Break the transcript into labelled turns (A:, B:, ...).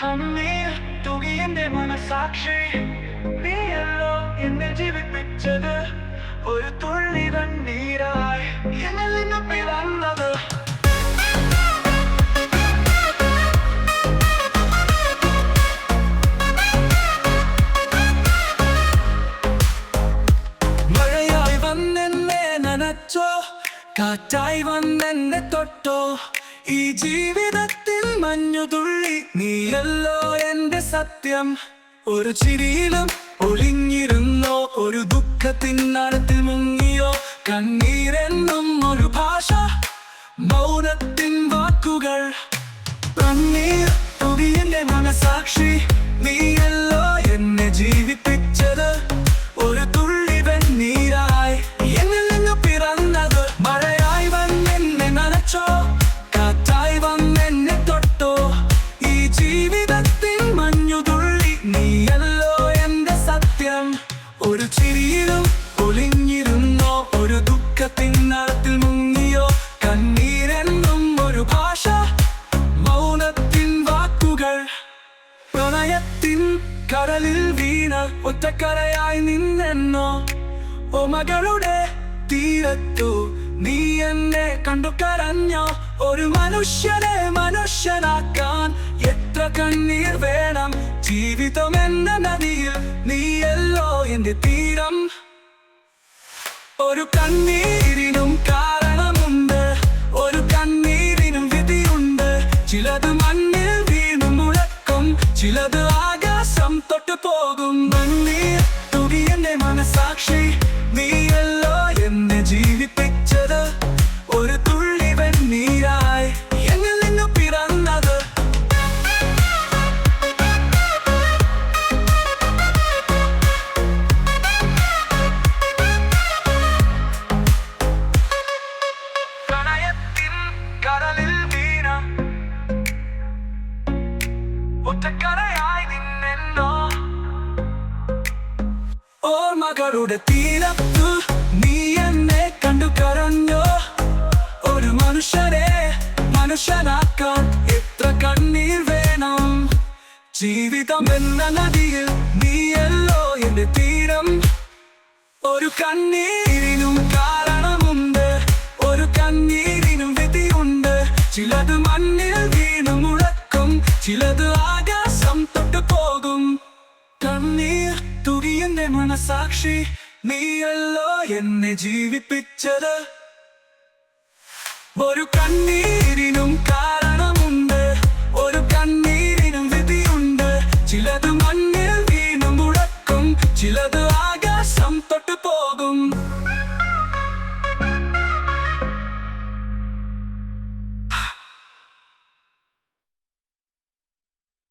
A: കണ്ണീർ തൂകി എന്റെ മനസാക്ഷി, നീയല്ലോ എന്നെ ജീവിപ്പിച്ചത്. ഒരു തുള്ളി കണ്ണീരായി എന്നിൽ നിന്ന് പിറന്നത്. മഴയായി വന്നെന്നെ നനച്ചോ, കാറ്റായി വന്നെന്നെ തൊട്ടോ, ഈ ജീവിതത്തിൽ മഞ്ഞുതുള്ളി നീയല്ലോ എന്റെ സത്യം. ഒരു ചിരിയിലും ഒളിഞ്ഞിരുന്നോ, ഒരു ദുഃഖത്തിനടുത്തിൽ മുങ്ങിയോ, കണ്ണീരെന്നും ഒരു ഭാഷ, മൗനത്തിൻ വാക്കുകൾ. കണ്ണീർ തൂകി എന്റെ മനസാക്ഷി, നീയല്ലോ എന്നെ ജീവിപ്പിച്ചത്. ഒരു തുള്ളി വെണ്ണീരായി എന്നിൽ നിന്ന് പിറന്നത്. മഴയായി വന്നെന്നെ നനച്ചോ, കാറ്റായി വന്നെന്നെ തൊട്ടോ, ഈ ജീവിതത്തിൽ മഞ്ഞുതുള്ളി നീയല്ലോ എന്റെ സത്യം. ഒരു ചിരിയിലും ഒളിഞ്ഞിരുന്നോ, ഒരു ദുഃഖത്തിനടുത്തിൽ മുങ്ങിയോ, കണ്ണീരെന്നും ഒരു ഭാഷ, മൗനത്തിൻ വാക്കുകൾ. പ്രണയത്തിൻ കടലിൽ വീണ ഒറ്റക്കരയായി നിന്നെന്നോ, ഓർമ്മകളുടെ തീരത്തു നീ എന്നെ കണ്ടു കരഞ്ഞോ. ഒരു മനുഷ്യനെ മനുഷ്യനാക്കാൻ എത്ര കണ്ണീർ വേണം. ജീവിതം എന്ന നദിയിൽ നീയല്ലോ എന്റെ തീരം. ഒരു കണ്ണീരിനും കാരണമുണ്ട്, ഒരു കണ്ണീരിനും വിധിയുണ്ട്. ചിലത് മണ്ണിൽ വീണു മുളക്കും, ചിലത് ആകാശം തൊട്ടു പോകും. കണ്ണീർ തൂകി എന്റെ മനസാക്ഷി, നീയല്ലോ എന്നെ ജീവിപ്പിച്ചത്. ഒരു തുള്ളി വെണ്ണീരായി എന്നിൽ നിന്നു പിറന്നത്. പ്രണയത്തിൻ കടലിൽ വീണ ഒറ്റക്കരയായി നിന്നെന്നോ, ഓർമ്മകളുടെ തീരത്തു നീ എന്നെ കണ്ടു കരഞ്ഞോ. ഒരു മനുഷ്യനെ മനുഷ്യനാക്കാൻ എത്ര കണ്ണീർ വേണം. ജീവിതം എന്ന നദിയിൽ നീയല്ലോ എന്റെ തീരം. ഒരു കണ്ണീരിനും കാരണമുണ്ട്, ഒരു കണ്ണീരിനും വിധിയുണ്ട്. ചിലത് മണ്ണിൽ വീണു മുളക്കും, ചിലത് ആകാശം തൊട്ടു പോകും. കണ്ണീർ തൂകി എന്റെ മനസാക്ഷി, നീയല്ലോ എന്നെ ജീവിപ്പിച്ചത്. ഒരു കണ്ണീരിനും